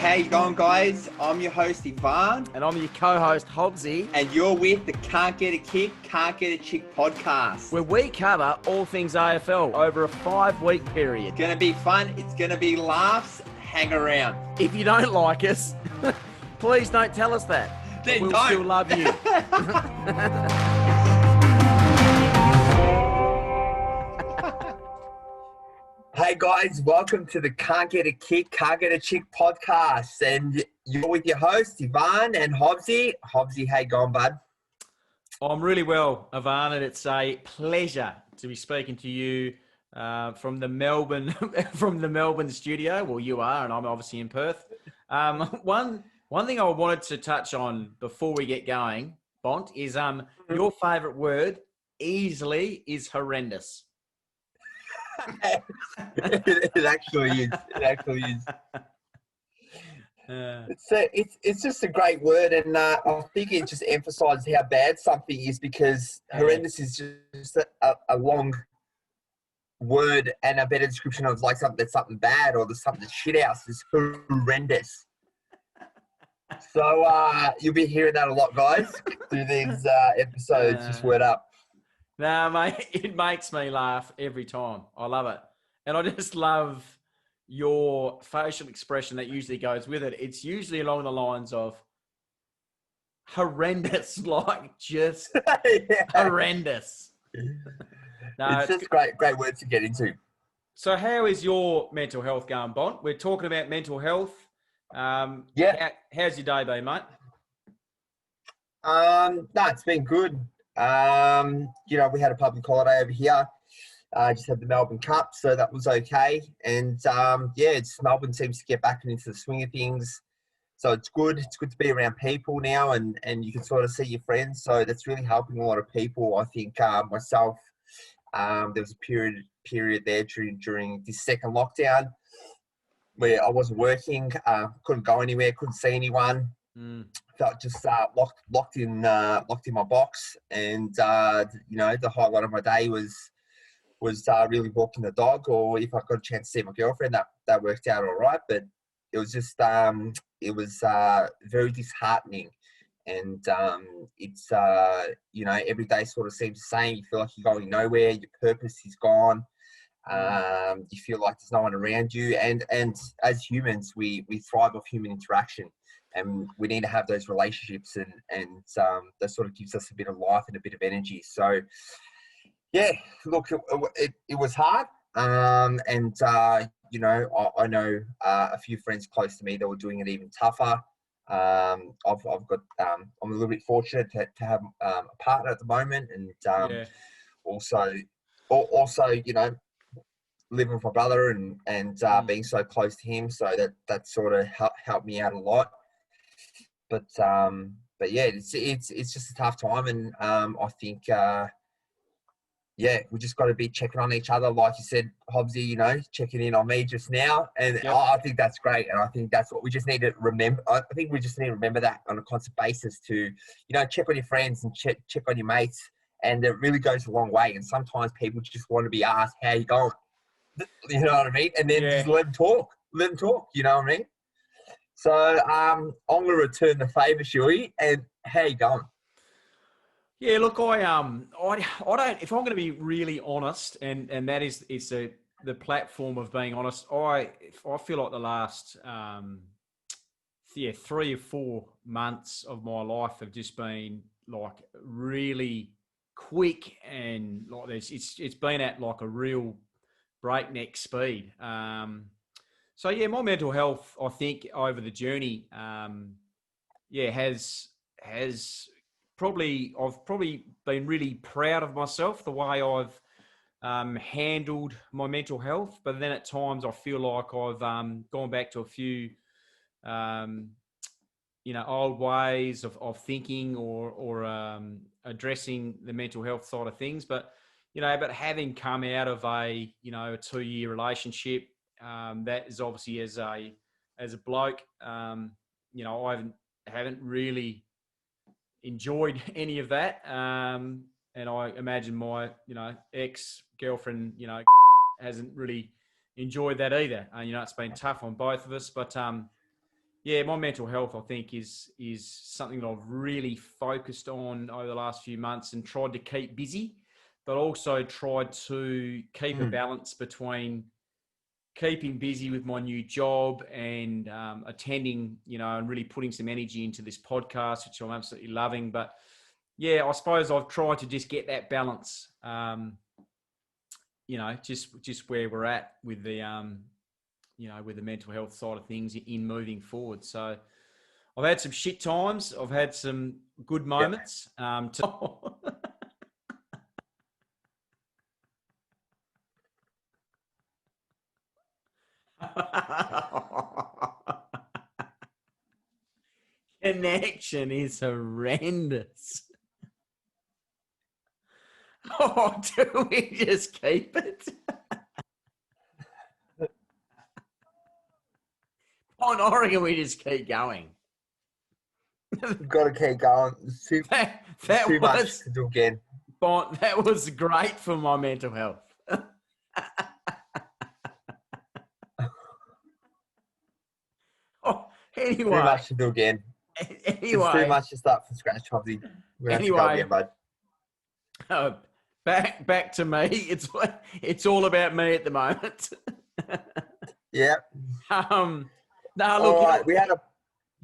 how you going, guys? I'm your host, Ivan. And I'm your co-host, Hobley. And you're with the Can't Get a Kick, Can't Get a Chick podcast. Where we cover all things AFL over a 5-week period. It's going to be fun. It's going to be laughs. Hang around. If you don't like us, please don't tell us that. Then we'll don't. Still love you. Hey guys, welcome to the Can't Get a Kick, Can't Get a Chick podcast. And you're with your host, Ivan and Hobbsy. Hobbsy, how you going, bud? I'm really well, Ivan, and it's a pleasure to be speaking to you from the Melbourne studio. Well, you are, and I'm obviously in Perth. One thing I wanted to touch on before we get going, Bont, is your favourite word easily is horrendous. It actually is. It's just a great word, and I think it just emphasises how bad something is, because horrendous is just a long word and a better description of like something that's something bad or there's something that's shit house is horrendous. So you'll be hearing that a lot, guys, through these episodes. Just word up. No, mate, it makes me laugh every time. I love it. And I just love your facial expression that usually goes with it. It's usually along the lines of horrendous, like just horrendous. No, it's just great words to get into. So how is your mental health going, Bont? We're talking about mental health. How's your day been, mate? No, it's been good. We had a public holiday over here. Just had the Melbourne Cup, so that was okay. And Melbourne seems to get back into the swing of things. So it's good. It's good to be around people now, and you can sort of see your friends. So that's really helping a lot of people. I think myself, there was a period there during this second lockdown where I wasn't working, couldn't go anywhere, couldn't see anyone. Felt just locked in my box, and the highlight of my day was really walking the dog, or if I got a chance to see my girlfriend, that worked out all right. But it was just very disheartening, and it's every day sort of seems the same. You feel like you're going nowhere. Your purpose is gone. You feel like there's no one around you, and as humans, we thrive off human interaction. And we need to have those relationships, and that sort of gives us a bit of life and a bit of energy. So, yeah, look, it was hard. I know a few friends close to me that were doing it even tougher. I'm a little bit fortunate to have a partner at the moment, and also, living with my brother and being so close to him. So that sort of helped me out a lot. But it's just a tough time, and I think we just got to be checking on each other, like you said, Hobbsy. Checking in on me just now, and I think that's great, and I think that's what we just need to remember. I think we just need to remember that on a constant basis to check on your friends and check on your mates, and it really goes a long way. And sometimes people just want to be asked, "How you going?" You know what I mean? And then just let them talk. You know what I mean? So I'm going to return the favour, Shuey, and how you going? Yeah, look, I don't. If I'm going to be really honest, and that is the platform of being honest. I feel like the last 3 or 4 months of my life have just been like really quick, and like it's been at like a real breakneck speed. So yeah, my mental health, I think, over the journey, has I've probably been really proud of myself, the way I've handled my mental health. But then at times I feel like I've gone back to a few old ways of thinking or addressing the mental health side of things. But having come out of a 2-year relationship, that is obviously as a bloke, I haven't really enjoyed any of that, and I imagine my ex-girlfriend hasn't really enjoyed that either. It's been tough on both of us, but Yeah, my mental health, I think, is something that I've really focused on over the last few months and tried to keep busy, but also tried to keep a Mm. balance between keeping busy with my new job and attending, and really putting some energy into this podcast, which I'm absolutely loving. But yeah, I suppose I've tried to just get that balance, just where we're at with the, with the mental health side of things in moving forward. So I've had some shit times. I've had some good Yeah. moments. Connection is horrendous. Oh, do we just keep it? On Oregon, we just keep going. We've got to keep going. It's too, That too much was to do again. that was great for my mental health. Oh, Too anyway, much to do again. It's too much to start from scratch, Hobbsy. We have to go again, bud. Back to me. It's all about me at the moment. Yeah. No, look. All right. We had a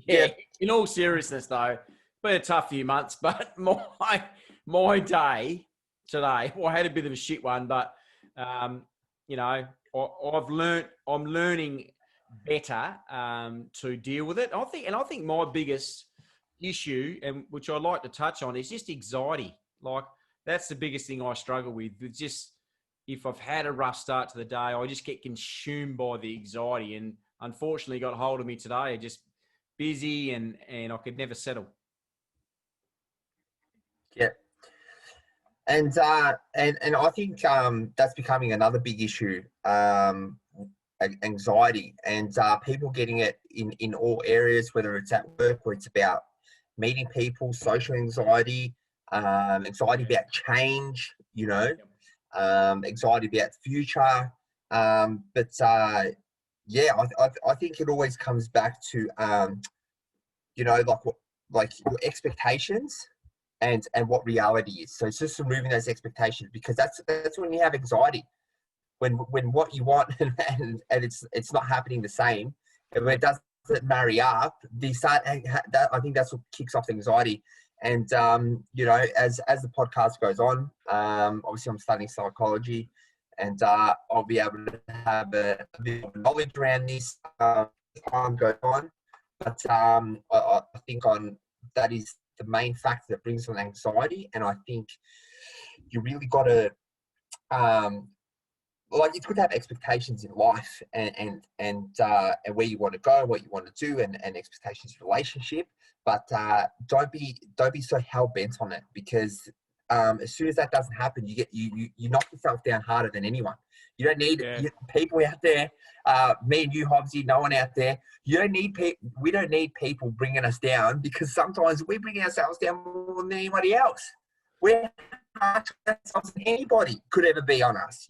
yeah. In all seriousness, though, been a tough few months. But my day today, well, I had a bit of a shit one, but I'm learning better to deal with it. I think my biggest issue, and which I'd like to touch on, is just anxiety. Like, that's the biggest thing I struggle with. It's just, if I've had a rough start to the day, I just get consumed by the anxiety, and unfortunately got hold of me today. Just busy, and I could never settle. Yeah. And I think that's becoming another big issue, anxiety, and people getting it in all areas, whether it's at work or it's about meeting people, social anxiety, anxiety about change, anxiety about the future. Yeah, I think it always comes back to, like your expectations and what reality is. So it's just removing those expectations, because that's when you have anxiety, when what you want and it's not happening the same, and when it doesn't marry up, I think that's what kicks off the anxiety. And as the podcast goes on, obviously I'm studying psychology, and I'll be able to have a bit of knowledge around this as time goes on. But I think that is the main factor that brings on anxiety. And I think you really got to, it's good to have expectations in life, and where you want to go, what you want to do, and expectations in relationship. But don't be so hell bent on it, because as soon as that doesn't happen, you knock yourself down harder than anyone. You don't need people out there, me and you, Hobbsy, no one out there. You don't need people. We don't need people bringing us down, because sometimes we bring ourselves down more than anybody else. We're ourselves than anybody could ever be on us.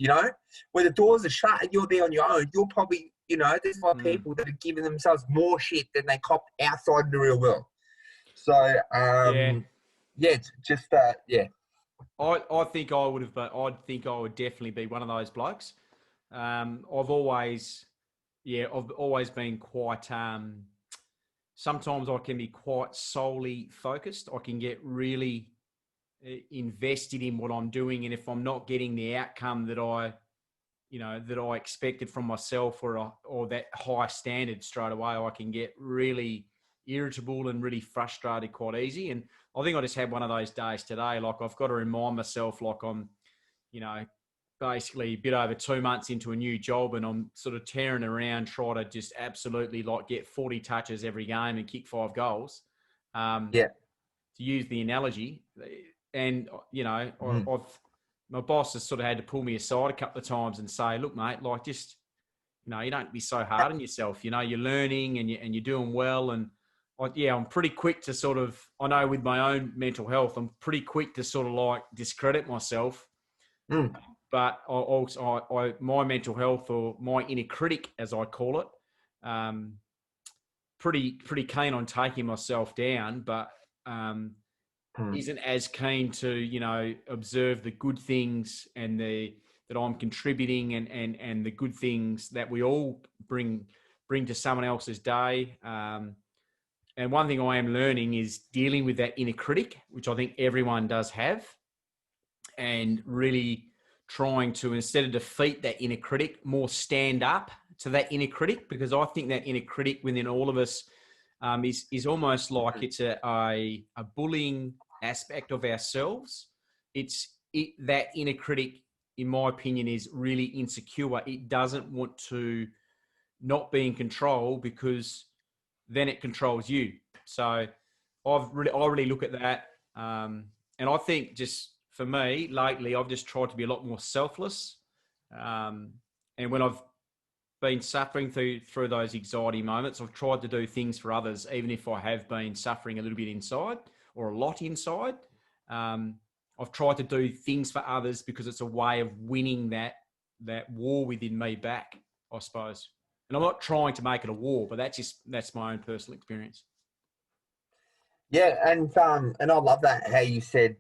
When the doors are shut and you're there on your own, you'll probably, there's a lot of people that are giving themselves more shit than they cop outside in the real world. So just I think I would have, but I think I would definitely be one of those blokes. I've always been quite. Sometimes I can be quite solely focused. I can get really invested in what I'm doing, and if I'm not getting the outcome that I expected from myself, or that high standard straight away, I can get really irritable and really frustrated quite easy. And I think I just had one of those days today. Like, I've got to remind myself, like, I'm, basically a bit over 2 months into a new job, and I'm sort of tearing around, trying to just absolutely get 40 touches every game and kick 5 goals. To use the analogy, and my boss has sort of had to pull me aside a couple of times and say, look, mate, just, you don't be so hard on yourself. You're learning and you're doing well. And I'm pretty quick to sort of, I know with my own mental health, I'm pretty quick to sort of discredit myself. But my mental health, or my inner critic, as I call it, pretty keen on taking myself down, but isn't as keen to, you know, observe the good things and that I'm contributing and the good things that we all bring to someone else's day. And one thing I am learning is dealing with that inner critic, which I think everyone does have, and really trying to, instead of defeat that inner critic, more stand up to that inner critic, because I think that inner critic within all of us is almost like it's a bullying aspect of ourselves. That inner critic, in my opinion, is really insecure. It doesn't want to not be in control, because then it controls you. So I really look at that. And I think, just for me lately, I've just tried to be a lot more selfless. And when I've been suffering through those anxiety moments, I've tried to do things for others, even if I have been suffering a little bit inside or a lot inside. I've tried to do things for others because it's a way of winning that war within me back, I suppose. And I'm not trying to make it a war, but that's my own personal experience. Yeah, and I love that, how you said,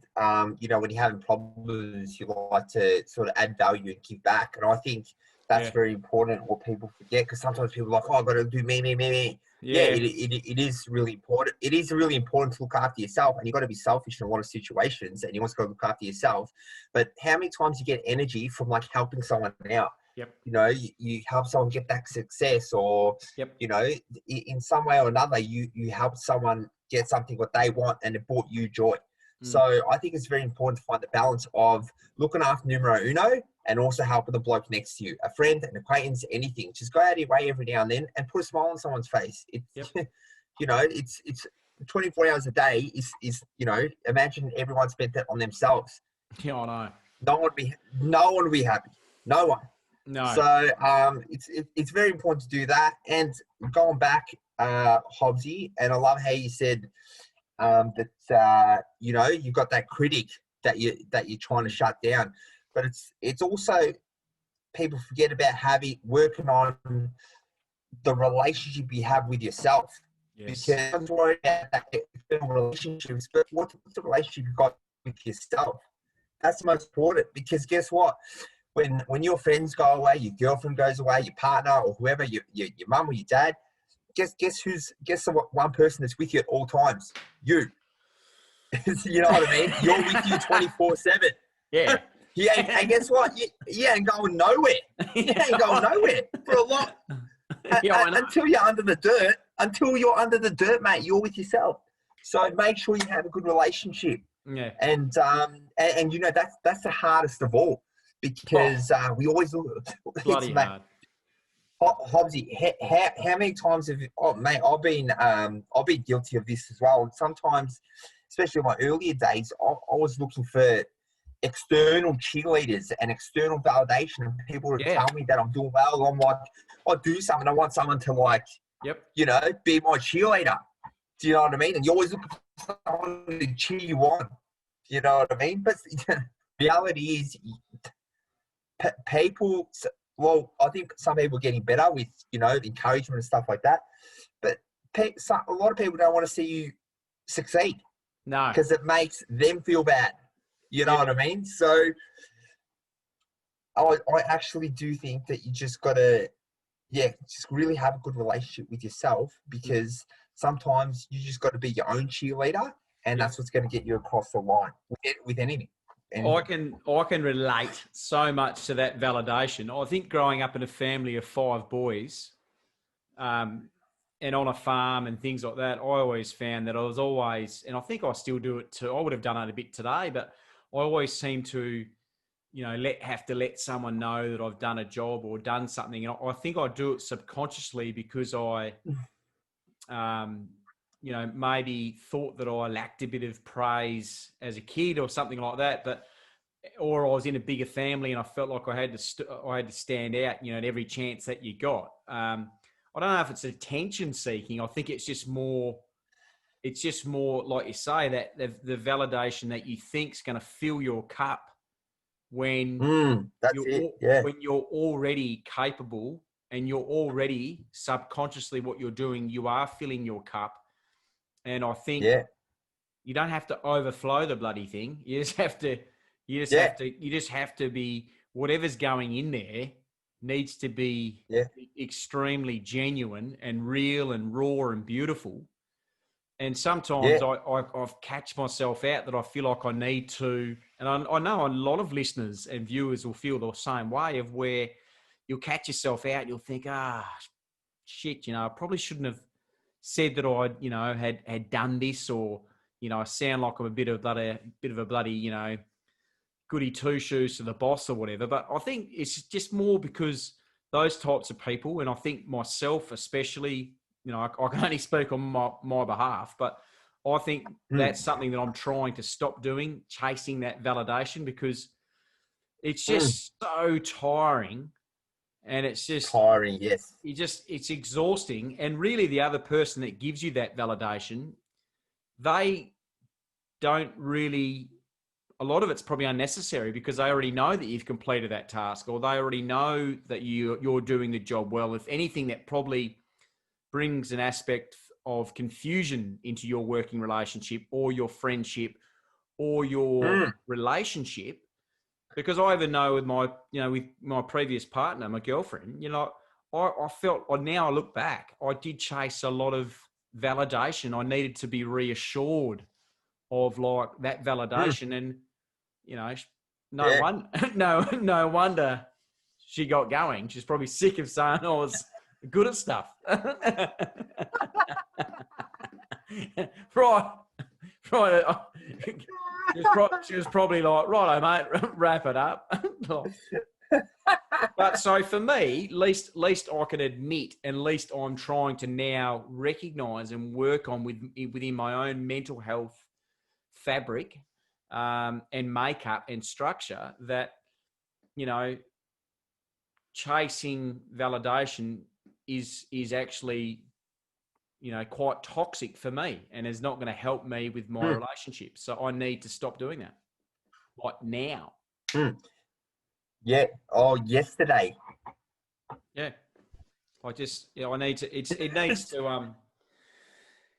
you know, when you're having problems, you like to sort of add value and give back. And I think that's very important, what people forget, because sometimes people are like, oh, I've got to do me. Yeah, it is really important. It is really important to look after yourself, and you've got to be selfish in a lot of situations, and you also got to look after yourself. But how many times you get energy from like helping someone out? Yep. You know, you help someone get that success, or, you know, in some way or another, you help someone get something what they want, and it brought you joy. So I think it's very important to find the balance of looking after numero uno and also helping the bloke next to you, a friend, an acquaintance, anything. Just go out of your way every now and then and put a smile on someone's face. It's, you know, it's 24 hours a day is, you know, imagine everyone spent that on themselves. Yeah, I know. No one would be happy. No one. No. So it's very important to do that. And going back, Hobbsy, and I love how you said that you know, you've got that critic that you're trying to shut down, but it's also, people forget about working on the relationship you have with yourself. Yes. Because don't worry about that external relationships, but what's the relationship you've got with yourself? That's the most important, because guess what? When your friends go away, your girlfriend goes away, your partner or whoever, your mum or your dad, guess the one person that's with you at all times? You. You know what I mean? You're with you 24/7. Yeah. And guess what? You ain't going nowhere. You ain't going nowhere for a lot. Until you're under the dirt. Until you're under the dirt, mate, you're with yourself. So make sure you have a good relationship. Yeah. And you know, that's the hardest of all, because we always look bloody hard. Hobbsy, how many times have mate, I've been guilty of this as well. And sometimes, especially in my earlier days, I was looking for external cheerleaders and external validation, and people to tell me that I'm doing well. I'm like, I do something, I want someone to, like, you know, be my cheerleader. Do you know what I mean? And you always look for someone to cheer you on. You know what I mean? But reality is, people. Well, I think some people are getting better with, you know, encouragement and stuff like that. But a lot of people don't want to see you succeed. No. Because it makes them feel bad. You know what I mean? So I actually do think that you just got to, just really have a good relationship with yourself, because sometimes you just got to be your own cheerleader, and that's what's going to get you across the line with anything. I can relate so much to that validation. I think growing up in a family of 5 boys, and on a farm and things like that, I always found that I was always, and I think I still do it too. I would have done it a bit today, but I always seem to, you know, have to let someone know that I've done a job or done something. And I think I do it subconsciously, because I, you know, maybe thought that I lacked a bit of praise as a kid or something like that, or I was in a bigger family and I felt like I had to stand out, you know, at every chance that you got. I don't know if it's attention seeking. I think it's just more, like you say, that the validation that you think is going to fill your cup when when you're already capable and you're already subconsciously what you're doing, you are filling your cup. And I think you don't have to overflow the bloody thing. You just have to, you just have to be, whatever's going in there needs to be extremely genuine and real and raw and beautiful. And sometimes I've catch myself out that I feel like I need to, and I know a lot of listeners and viewers will feel the same way, of where you'll catch yourself out, you'll think, shit, I probably shouldn't have said that I, had done this, or, I sound like I'm a bit of a bloody, goody two shoes to the boss or whatever. But I think it's just more because those types of people, and I think myself especially, I can only speak on my behalf, but I think that's something that I'm trying to stop doing, chasing that validation, because it's just so tiring, and it's just tiring. Yes. It's exhausting. And really the other person that gives you that validation, they don't really, a lot of it's probably unnecessary, because they already know that you've completed that task, or they already know that you're doing the job well. If anything, that probably brings an aspect of confusion into your working relationship or your friendship or your relationship. Because I even know with with my previous partner, my girlfriend, I felt, now I look back, I did chase a lot of validation. I needed to be reassured of like that validation. And, no wonder she got going. She's probably sick of saying I was good at stuff. Right. She was probably like, righto, mate, wrap it up. But so for me, least I can admit, and least I'm trying to now recognise and work on within my own mental health fabric and makeup and structure, that, chasing validation is actually, quite toxic for me, and is not going to help me with my relationship. So I need to stop doing that. Like now. Yeah. Oh, yesterday. Yeah. I just, I need to, it needs to,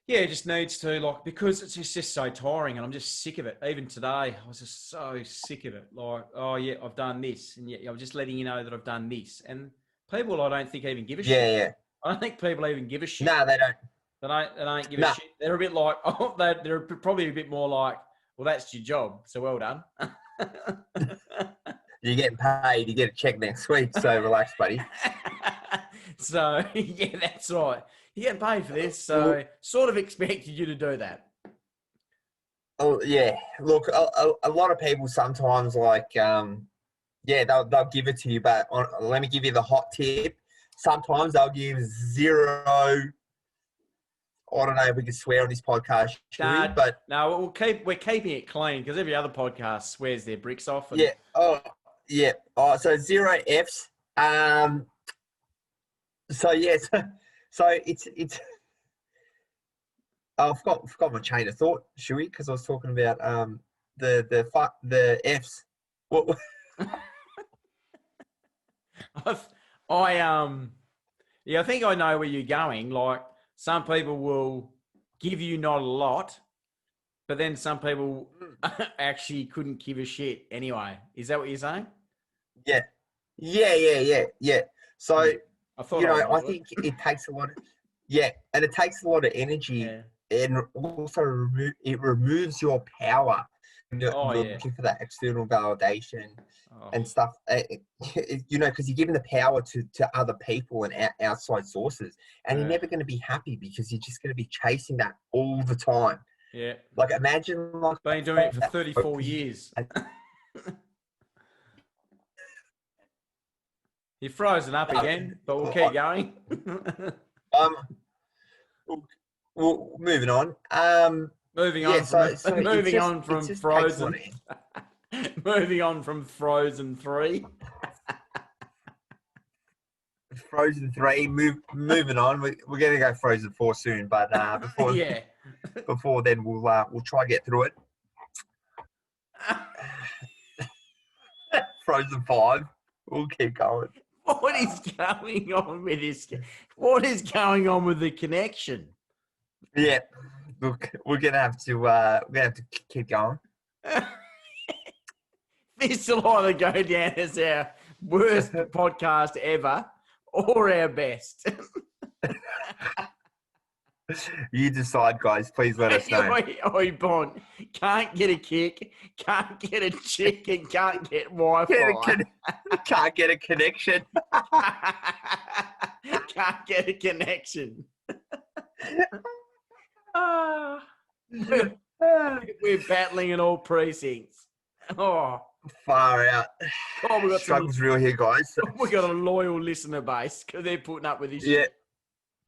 it just needs to, like, because it's just so tiring, and I'm just sick of it. Even today, I was just so sick of it. Like, oh yeah, I've done this, and I'm just letting you know that I've done this. And people, I don't think even give a shit. Yeah. I don't think people even give a shit. No, they don't. They don't give a shit. They're a bit like, they're probably a bit more like, well, that's your job, so well done. You're getting paid. You get a check next week, so relax, buddy. So, yeah, that's right. You're getting paid for this, so sort of expected you to do that. Oh, yeah. Look, a lot of people sometimes, like, they'll give it to you, but let me give you the hot tip. Sometimes they'll give zero. I don't know if we can swear on this podcast, but no, we're keeping it clean, because every other podcast swears their bricks off. Yeah. Oh, yeah. Oh, so 0 Fs. So yes. So it's. I forgot my chain of thought, Shuey, because I was talking about the Fs. What? I think I know where you're going. Like, some people will give you not a lot, but then some people actually couldn't give a shit anyway. Is that what you're saying? Yeah. So, I think it takes a lot of, and it takes a lot of energy, and also it removes your power. Looking for that external validation and stuff, because you're giving the power to other people and outside sources, and you're never going to be happy, because you're just going to be chasing that all the time. Yeah. Like, imagine, like, been doing it for 34 years. You're frozen up again, but we'll keep going. Well, moving on. Moving on from Frozen. Moving on from Frozen 3. Frozen 3. Moving on. We're going to go Frozen 4 soon, but before then, we'll try to get through it. Frozen 5. We'll keep going. What is going on with this? What is going on with the connection? Yeah, look, we're gonna have to keep going. This will either go down as our worst podcast ever or our best. You decide, guys. Please let us know. Oi, Bond. Can't get a kick, can't get a chick, and can't get Wi-Fi. Can't get a connection. Can't get a connection. We're battling in all precincts. Oh, Far out. we got Struggle's real here, guys. We got a loyal listener base because they're putting up with this Yeah. shit.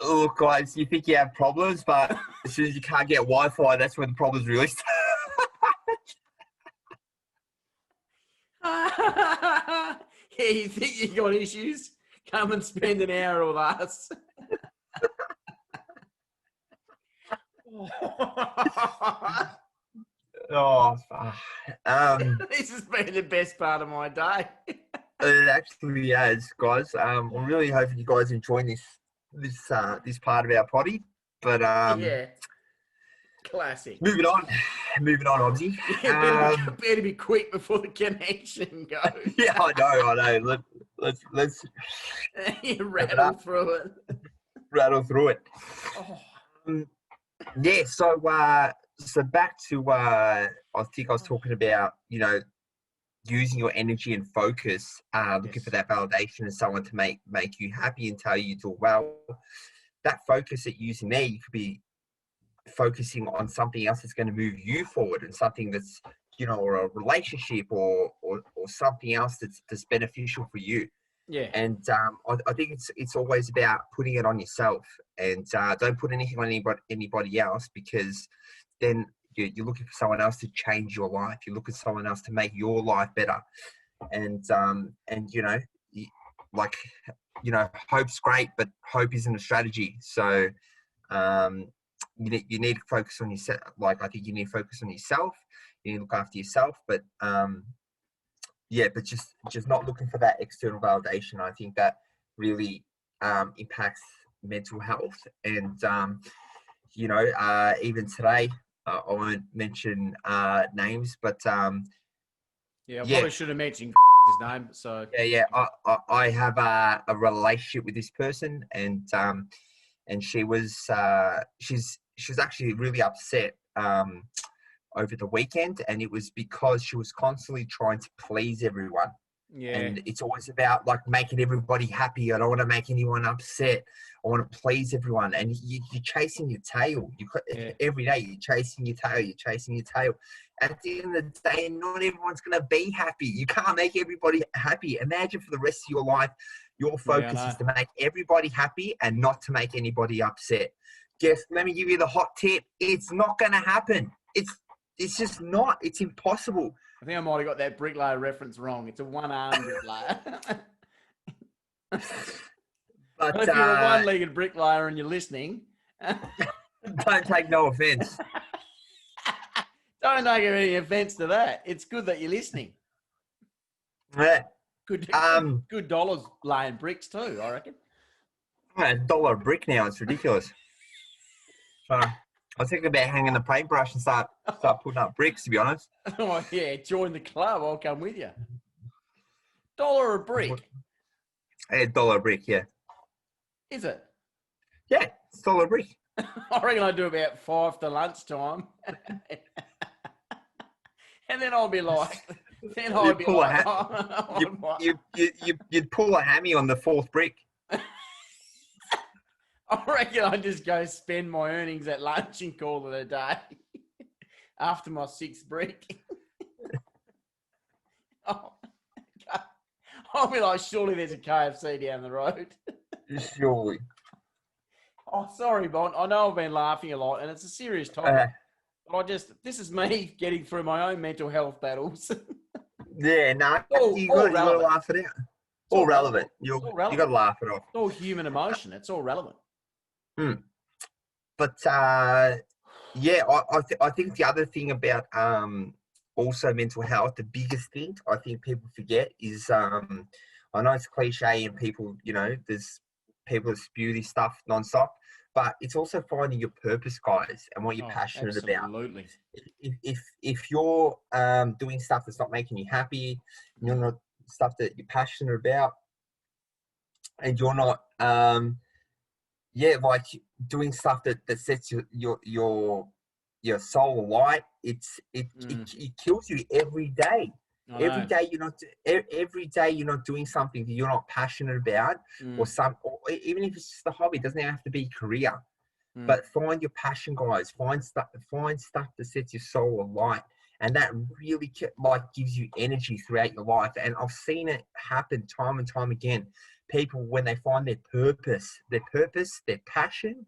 Look, guys, you think you have problems, but as soon as you can't get Wi-Fi, that's when the problems really start. Yeah, you think you got issues? Come and spend an hour with us. Oh, fuck. This has been the best part of my day. It actually has, guys. I'm really hoping you guys enjoying this part of our potty. But Yeah, classic. moving on, Obsy. Yeah, better be quick before the connection goes. Yeah, I know. Let's rattle through it. rattle through it. Oh. Yeah, so back to I think I was talking about, using your energy and focus, looking for that validation and someone to make you happy and tell you do well. That focus that you're using there, you could be focusing on something else that's going to move you forward, and something that's, or a relationship or something else that's beneficial for you. Yeah. And I think it's always about putting it on yourself, and don't put anything on anybody else, because then you're looking for someone else to change your life. You look at someone else to make your life better. And hope's great, but hope isn't a strategy. So you need to focus on yourself. Like, I think you need to focus on yourself. You need to look after yourself, but but just not looking for that external validation. I think that really impacts mental health. And even today, I won't mention names, but I probably should have mentioned his name. So I have a relationship with this person, and she was actually really upset over the weekend, and it was because she was constantly trying to please everyone. Yeah. And it's always about like making everybody happy. I don't want to make anyone upset. I want to please everyone. And you're chasing your tail. Every day you're chasing your tail. You're chasing your tail. At the end of the day, not everyone's going to be happy. You can't make everybody happy. Imagine for the rest of your life, your focus is to make everybody happy and not to make anybody upset. Let me give you the hot tip. It's not going to happen. It's just not. It's impossible. I think I might have got that bricklayer reference wrong. It's a one-armed bricklayer. But if you're a one-legged bricklayer and you're listening, don't take no offense. Don't take any offense to that. It's good that you're listening. Yeah. Good dollars laying bricks too, I reckon. $1 a brick now. It's ridiculous. So I was thinking about hanging the paintbrush and start putting up bricks, to be honest. Oh, yeah. Join the club. I'll come with you. $1 a brick? Yeah, $1 a brick, yeah. Is it? Yeah, it's $1 a brick. I reckon I'd do about 5 to lunchtime. And then I'll be like... You'd pull a hammy on the 4th brick. I reckon I'd just go spend my earnings at lunch and call it a day after my 6th brick. I'll be like, surely there's a KFC down the road. Surely. Oh, sorry, Bon. I know I've been laughing a lot, and it's a serious topic. But this is me getting through my own mental health battles. Yeah, no, you got to laugh it out. All relevant. You got to laugh it off. It's all human emotion. It's all relevant. But I think the other thing about also mental health, the biggest thing I think people forget is I know it's cliche and people, there's people that spew this stuff nonstop, but it's also finding your purpose, guys, and what you're Oh, passionate about. absolutely. If you're doing stuff that's not making you happy, you're not stuff that you're passionate about, and you're not like doing stuff that sets your soul alight, it kills you every day. I Every know. day you're not doing something that you're not passionate about, or even if it's just a hobby, it doesn't have to be a career. But find your passion, guys. Find stuff that sets your soul alight, and that really gives you energy throughout your life. And I've seen it happen time and time again. People, when they find their purpose, their passion,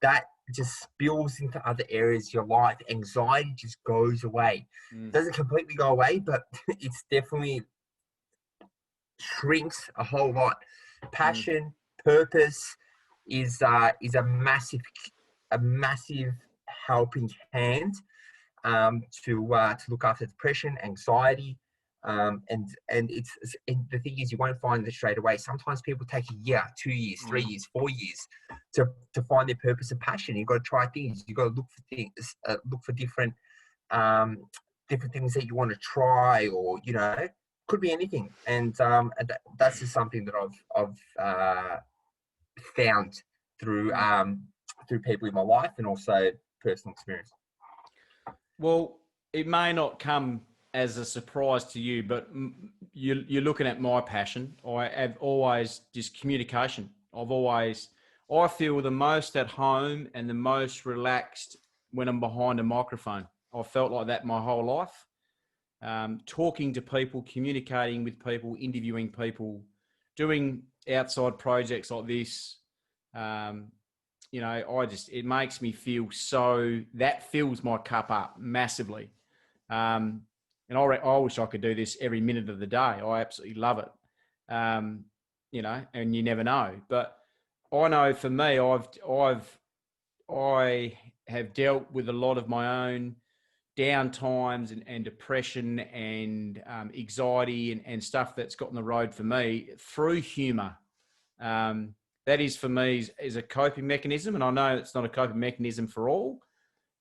that just spills into other areas of your life. Anxiety just goes away. Doesn't completely go away, but it's definitely shrinks a whole lot. Passion, purpose is a massive helping hand to look after depression, anxiety, and the thing is, you won't find it straight away. Sometimes people take a year, 2 years, 3 years, 4 years to find their purpose and passion. You've got to try things. You've got to look for things, look for different things that you want to try, or could be anything. And that's just something that I've found through people in my life, and also personal experience. Well, it may not come as a surprise to you, but you're looking at my passion. I have always just communication. I feel the most at home and the most relaxed when I'm behind a microphone. I've felt like that my whole life. Talking to people, communicating with people, interviewing people, doing outside projects like this. It makes me feel that fills my cup up massively. And I wish I could do this every minute of the day. I absolutely love it. And you never know. But I know for me, I have dealt with a lot of my own down times and depression and anxiety and stuff that's got on the road for me through humor. That is, for me, is a coping mechanism. And I know it's not a coping mechanism for all,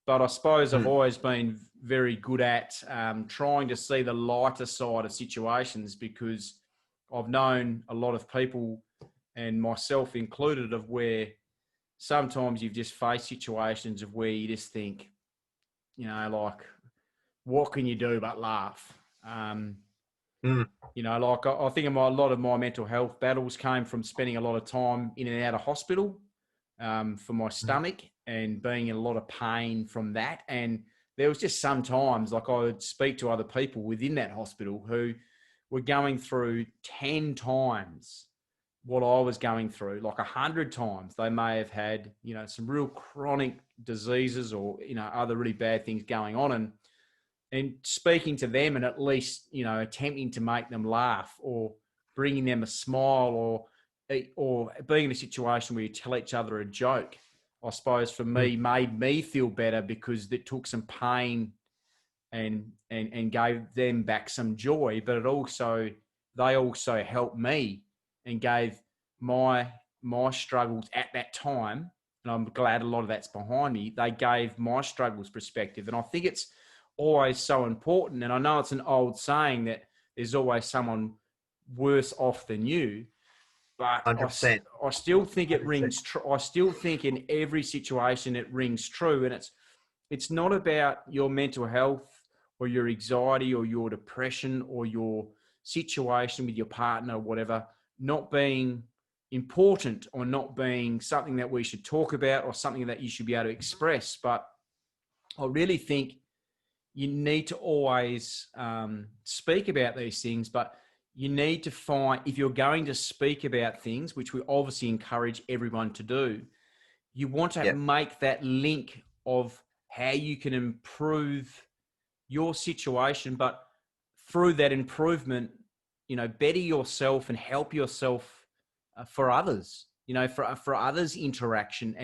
but I suppose I've always been very good at trying to see the lighter side of situations, because I've known a lot of people, and myself included, of where sometimes you've just faced situations of where you just think, what can you do but laugh? I think a lot of my mental health battles came from spending a lot of time in and out of hospital for my stomach, and being in a lot of pain from that. And there was just sometimes, I would speak to other people within that hospital who were going through 10 times what I was going through, 100 times. They may have had, some real chronic diseases or, other really bad things going on. And speaking to them and at least, attempting to make them laugh, or bringing them a smile, or being in a situation where you tell each other a joke, I suppose for me made me feel better, because it took some pain and gave them back some joy. But they also helped me and gave my struggles at that time. And I'm glad a lot of that's behind me. They gave my struggles perspective. And I think it's always so important. And I know it's an old saying that there's always someone worse off than you, but 100%. I still think it rings true. I still think in every situation it rings true. And it's not about your mental health or your anxiety or your depression or your situation with your partner or whatever not being important, or not being something that we should talk about, or something that you should be able to express. But I really think you need to always speak about these things, but you need to find, if you're going to speak about things, which we obviously encourage everyone to do, you want to make that link of how you can improve your situation, but through that improvement, better yourself and help yourself for others, for others' interaction.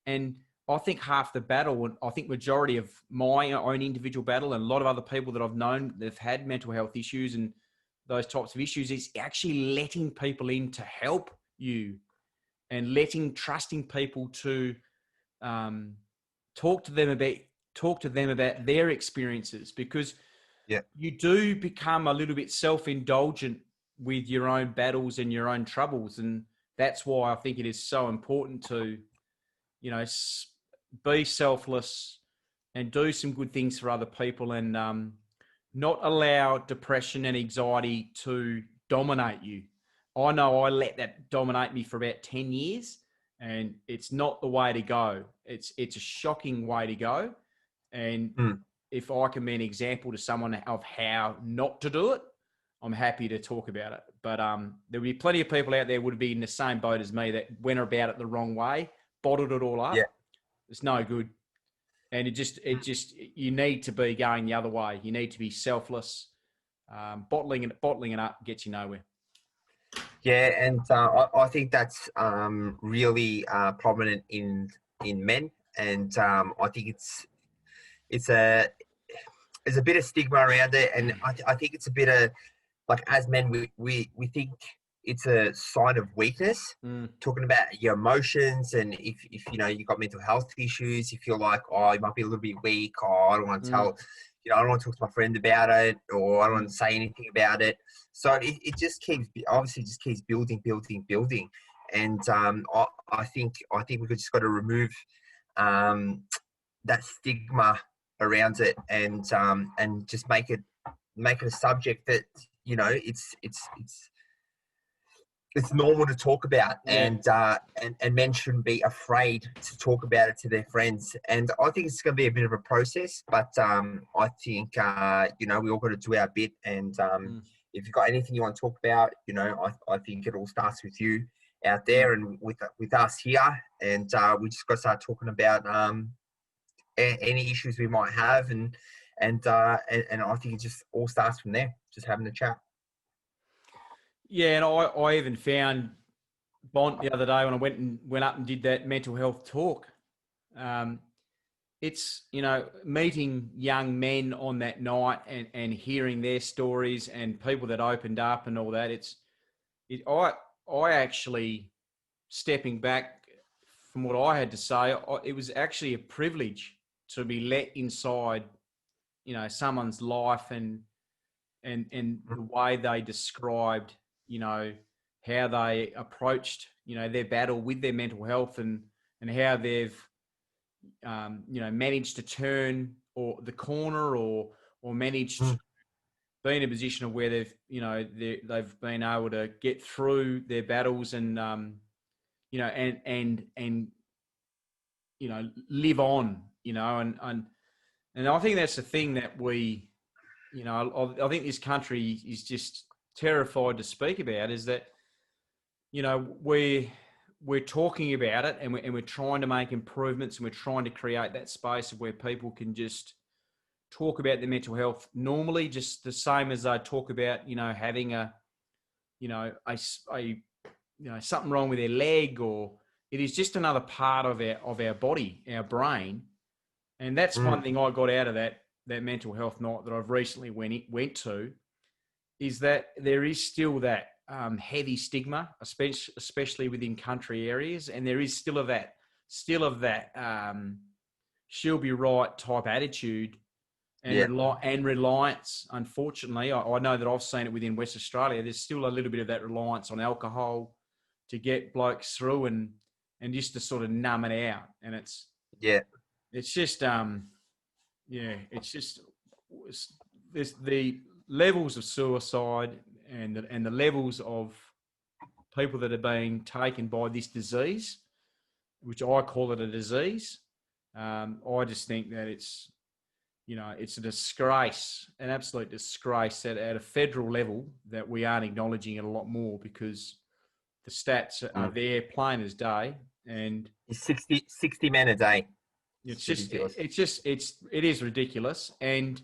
And I think half the battle, and I think majority of my own individual battle, and a lot of other people that I've known that have had mental health issues, and those types of issues is actually letting people in to help you, and trusting people to talk to them about their experiences, because Yeah. you do become a little bit self-indulgent with your own battles and your own troubles. And that's why I think it is so important to, be selfless and do some good things for other people, and not allow depression and anxiety to dominate you. I know I let that dominate me for about 10 years, and it's not the way to go. It's a shocking way to go. And if I can be an example to someone of how not to do it, I'm happy to talk about it. But there'll be plenty of people out there would be in the same boat as me that went about it the wrong way, bottled it all up. Yeah. It's no good. And you need to be going the other way. You need to be selfless. Bottling it up gets you nowhere. Yeah, and I think that's really prominent in men, and I think it's a there's a bit of stigma around it, and I think it's a bit of, like, as men we think it's a sign of weakness, talking about your emotions, and if you've got mental health issues, you feel like, oh, you might be a little bit weak, or I don't want to tell, I don't want to talk to my friend about it, or I don't want to say anything about it. So it just keeps building, and I think we could just got to remove that stigma around it, and just make it a subject that it's normal to talk about, and men shouldn't be afraid to talk about it to their friends. And I think it's going to be a bit of a process, but I think we all got to do our bit. And if you've got anything you want to talk about, I think it all starts with you out there and with us here, and we just got to start talking about any issues we might have, and I think it just all starts from there, just having a chat. Yeah, and I even found Bont the other day when I went up and did that mental health talk. It's, meeting young men on that night and hearing their stories and people that opened up and all that. I actually, stepping back from what I had to say, it was actually a privilege to be let inside, someone's life and the way they described, how they approached, their battle with their mental health, and how they've, managed to turn or the corner or managed to be in a position of where they've, they've been able to get through their battles and, live on, and I think that's the thing that we, I think this country is just terrified to speak about, is that, we're talking about it, and we're trying to make improvements, and we're trying to create that space of where people can just talk about their mental health normally, just the same as they talk about, having something wrong with their leg, or it is just another part of our body, our brain. And that's one thing I got out of that mental health night that I've recently went to, is that there is still that heavy stigma, especially within country areas, and there is still of that she'll be right type attitude and reliance. Unfortunately, I know that I've seen it within West Australia. There's still a little bit of that reliance on alcohol to get blokes through and just to sort of numb it out. And it's just there's the levels of suicide and the levels of people that are being taken by this disease, which I call it a disease. I just think that it's a disgrace, an absolute disgrace at a federal level that we aren't acknowledging it a lot more, because the stats are there plain as day. And 60 men a day. It is ridiculous. And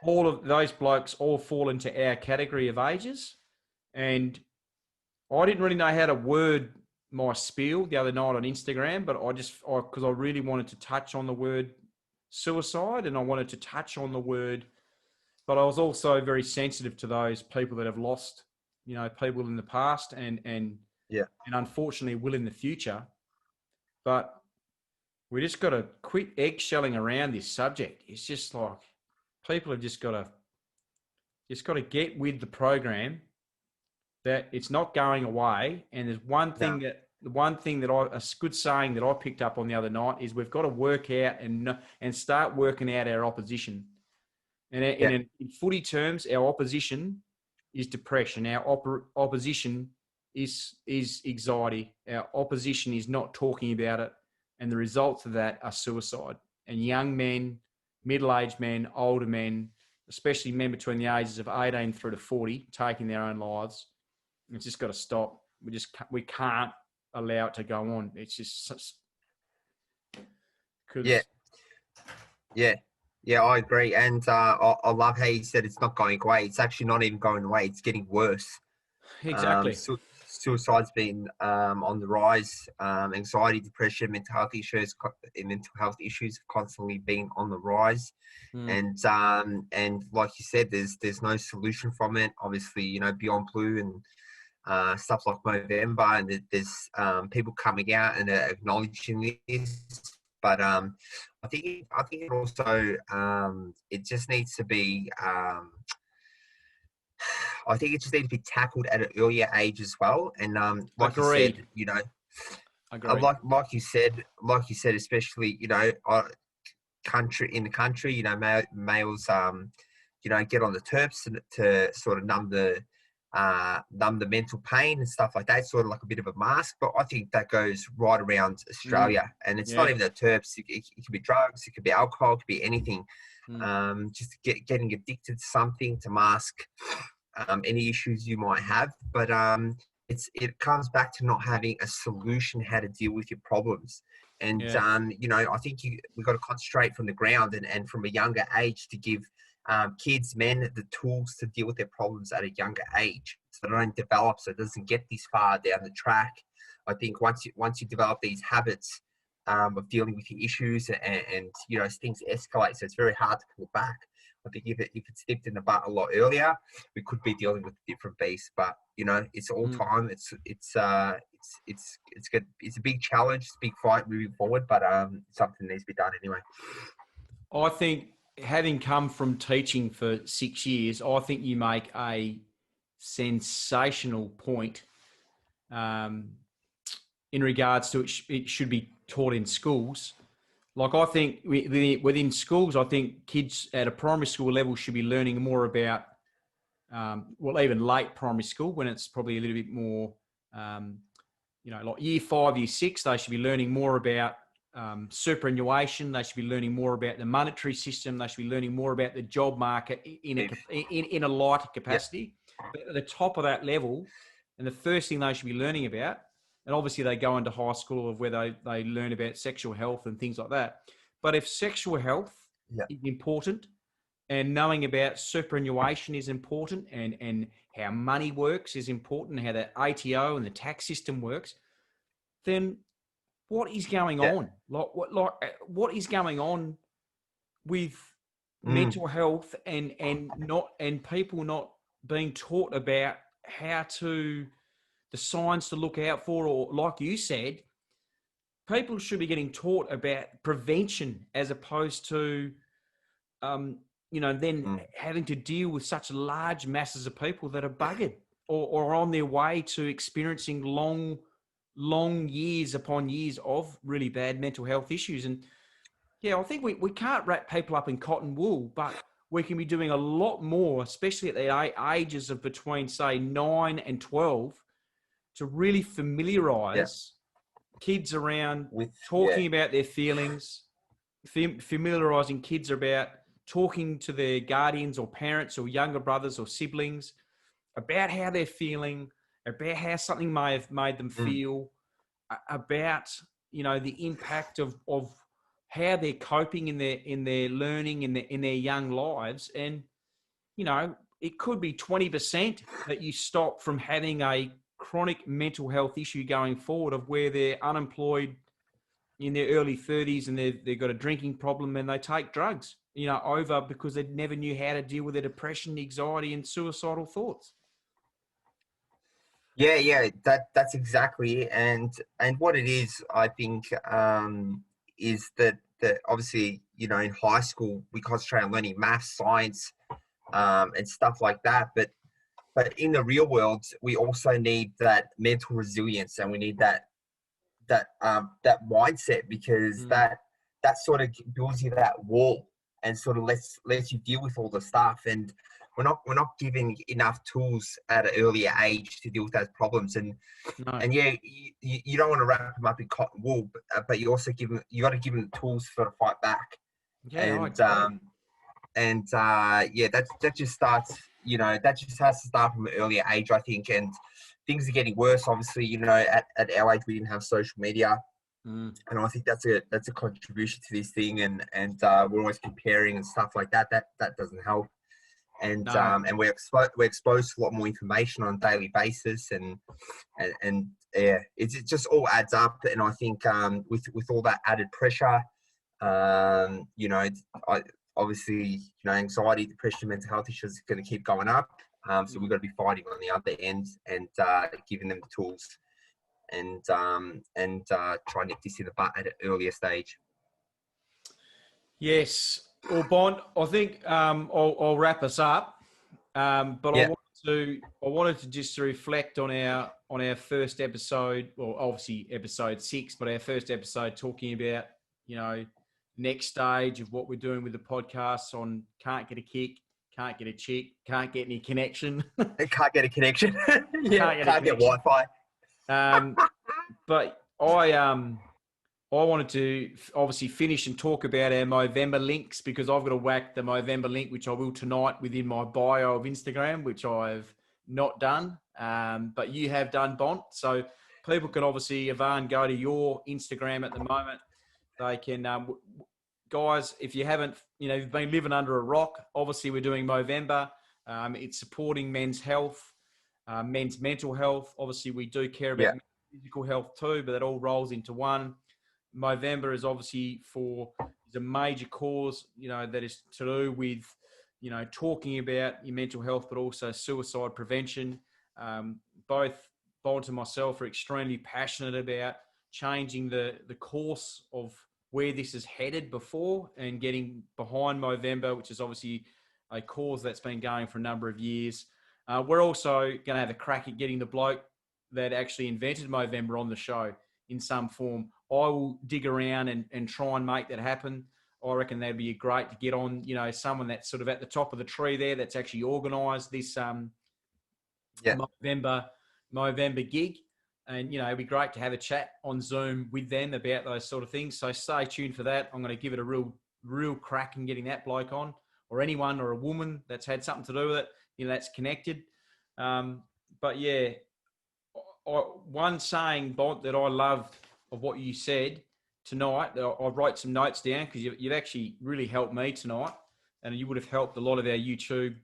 all of those blokes all fall into our category of ages. And I didn't really know how to word my spiel the other night on Instagram, but because I really wanted to touch on the word suicide, and I wanted to touch on the word but I was also very sensitive to those people that have lost, people in the past and unfortunately will in the future. But we just got to quit eggshelling around this subject. It's just like people have just got to get with the program, that it's not going away. And there's one thing that a good saying that I picked up on the other night is we've got to work out and start working out our opposition. And in footy terms, our opposition is depression. Our opposition is anxiety. Our opposition is not talking about it. And the results of that are suicide. And young men, middle-aged men, older men, especially men between the ages of 18 through to 40, taking their own lives. It's just got to stop. We can't allow it to go on. It's just I agree. And I love how you said it's not going away. It's actually not even going away. It's getting worse. Exactly. Suicide's been on the rise. Anxiety, depression, mental health issues have constantly been on the rise. And like you said, there's no solution from it. Obviously, Beyond Blue and stuff like November, and there's people coming out and acknowledging this. But I think it also it just needs to be. I think it just needs to be tackled at an earlier age as well. And like Agreed. you said, Agreed. like you said, especially in the country, males get on the terps to sort of numb the mental pain and stuff like that, sort of like a bit of a mask. But I think that goes right around Australia, and it's not even the terps. It could be drugs, it could be alcohol, it could be anything. Just getting addicted to something to mask any issues you might have. But it comes back to not having a solution how to deal with your problems. And I think we've got to concentrate from the ground and from a younger age to give kids, men, the tools to deal with their problems at a younger age, so they don't develop, so it doesn't get this far down the track. I think once you develop these habits of dealing with your issues and things escalate, so it's very hard to pull back. I think if it's nipped in the butt a lot earlier, we could be dealing with a different beast. But it's all time. It's good. It's a big challenge, it's a big fight moving forward. But something needs to be done anyway. I think, having come from teaching for 6 years, I think you make a sensational point in regards to it should be taught in schools. Like, I think within schools, I think kids at a primary school level should be learning more about, even late primary school, when it's probably a little bit more, like year 5, year 6, they should be learning more about superannuation. They should be learning more about the monetary system. They should be learning more about the job market in a lighter capacity. But at the top of that level, and the first thing they should be learning about, and obviously they go into high school of where they learn about sexual health and things like that. But if sexual health is important, and knowing about superannuation is important, and how money works is important, how the ATO and the tax system works, then what is going on? What is going on with mental health and people not being taught about the signs to look out for, or like you said, people should be getting taught about prevention as opposed to, having to deal with such large masses of people that are buggered or on their way to experiencing long years upon years of really bad mental health issues. And I think we can't wrap people up in cotton wool, but we can be doing a lot more, especially at the ages of between, say, 9 and 12, to really familiarize kids around with talking about their feelings, familiarizing kids about talking to their guardians or parents or younger brothers or siblings about how they're feeling, about how something may have made them feel, about the impact of how they're coping in their learning in their young lives. And it could be 20% that you stop from having a chronic mental health issue going forward, of where they're unemployed, in their early 30s and they've got a drinking problem and they take drugs, over because they never knew how to deal with their depression, anxiety, and suicidal thoughts. Yeah, that's exactly it. And what it is, I think, is that obviously, in high school we concentrate on learning maths, science, and stuff like that. But in the real world, we also need that mental resilience, and we need that mindset, because that sort of builds you that wall and sort of lets you deal with all the stuff. And we're not given enough tools at an earlier age to deal with those problems. And No. and yeah, you don't want to wrap them up in cotton wool, but you also you got to give them the tools to sort of fight back. Yeah, I And agree. yeah, that just starts, that just has to start from an earlier age, I think. And things are getting worse, obviously. At our age we didn't have social media, and I think that's a contribution to this thing. And we're always comparing and stuff like that doesn't help. And No. and we're exposed to a lot more information on a daily basis. And yeah, it just all adds up. And I think with all that added pressure, obviously, anxiety, depression, mental health issues are going to keep going up. So we've got to be fighting on the other end, and giving them the tools, and try and nip this in the butt at an earlier stage. Yes. Well, Bond, I think I'll wrap us up. But Yeah, I wanted to just reflect on our first episode, well, obviously episode 6, but our first episode talking about, next stage of what we're doing with the podcast on can't get a kick, can't get a chick, can't get any connection. I can't get a connection. Yeah, Can't can't get connection. Wi-Fi. But I wanted to obviously finish and talk about our Movember links, because I've got to whack the Movember link, which I will tonight within my bio of Instagram, which I've not done. But you have done, Bont. So people can obviously, Ivan, go to your Instagram at the moment. They can, guys, if you haven't, you've been living under a rock, obviously we're doing Movember. It's supporting men's health, men's mental health. Obviously we do care about physical health too, but it all rolls into one. Movember is obviously is a major cause, that is to do with, talking about your mental health, but also suicide prevention. Both Bont and myself are extremely passionate about changing the course of where this is headed before, and getting behind Movember, which is obviously a cause that's been going for a number of years. We're also going to have a crack at getting the bloke that actually invented Movember on the show in some form. I will dig around and try and make that happen. I reckon that'd be great to get on, someone that's sort of at the top of the tree there, that's actually organised this Movember gig. And, it'd be great to have a chat on Zoom with them about those sort of things. So stay tuned for that. I'm going to give it a real crack in getting that bloke on, or anyone or a woman that's had something to do with it, that's connected. But yeah, one saying, Bont, that I loved of what you said tonight, I wrote some notes down, because you've actually really helped me tonight, and you would have helped a lot of our YouTube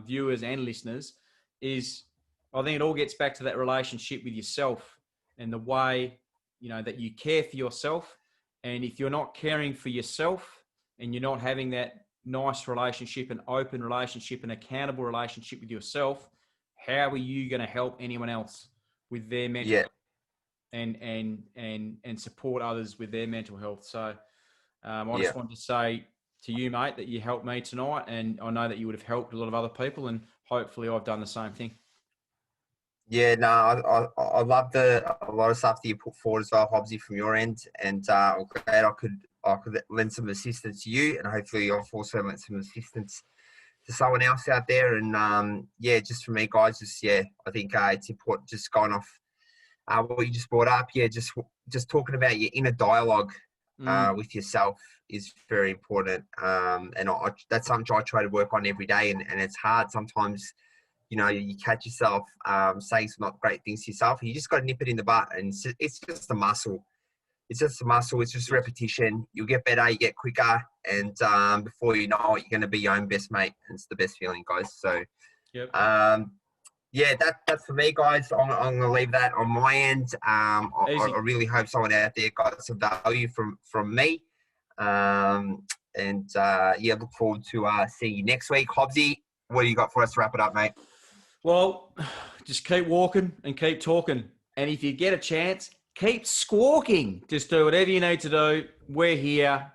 viewers and listeners, is I think it all gets back to that relationship with yourself, and the way, that you care for yourself. And if you're not caring for yourself, and you're not having that nice relationship, an open relationship, an accountable relationship with yourself, how are you going to help anyone else with their mental health, and support others with their mental health? So I just wanted to say to you, mate, that you helped me tonight, and I know that you would have helped a lot of other people, and hopefully I've done the same thing. Yeah, no, I love a lot of stuff that you put forward as well, Hobbsy, from your end. And I'm glad I could lend some assistance to you, and hopefully I've also lent some assistance to someone else out there. And just for me, guys, I think it's important, just going off what you just brought up. Yeah, just talking about your inner dialogue with yourself is very important. And that's something I try to work on every day, and it's hard sometimes. You catch yourself saying some not great things to yourself, and you just got to nip it in the butt. And it's just a muscle. It's just a muscle. It's just repetition. You'll get better. You get quicker. And before you know it, you're going to be your own best mate. And it's the best feeling, guys. So, yeah, that's for me, guys. I'm going to leave that on my end. Easy. I really hope someone out there got some value from me. Yeah, look forward to seeing you next week. Hobbsy, what do you got for us to wrap it up, mate? Well, just keep walking and keep talking. And if you get a chance, keep squawking. Just do whatever you need to do. We're here.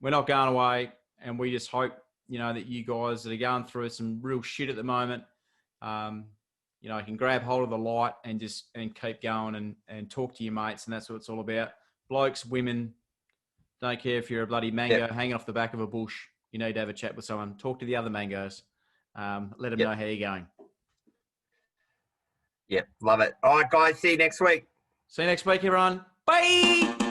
We're not going away. And we just hope, that you guys that are going through some real shit at the moment, can grab hold of the light and keep going and talk to your mates. And that's what it's all about. Blokes, women, don't care if you're a bloody mango hanging off the back of a bush. You need to have a chat with someone. Talk to the other mangoes. Let them know how you're going. Yep, love it. All right, guys, see you next week. See you next week, everyone. Bye!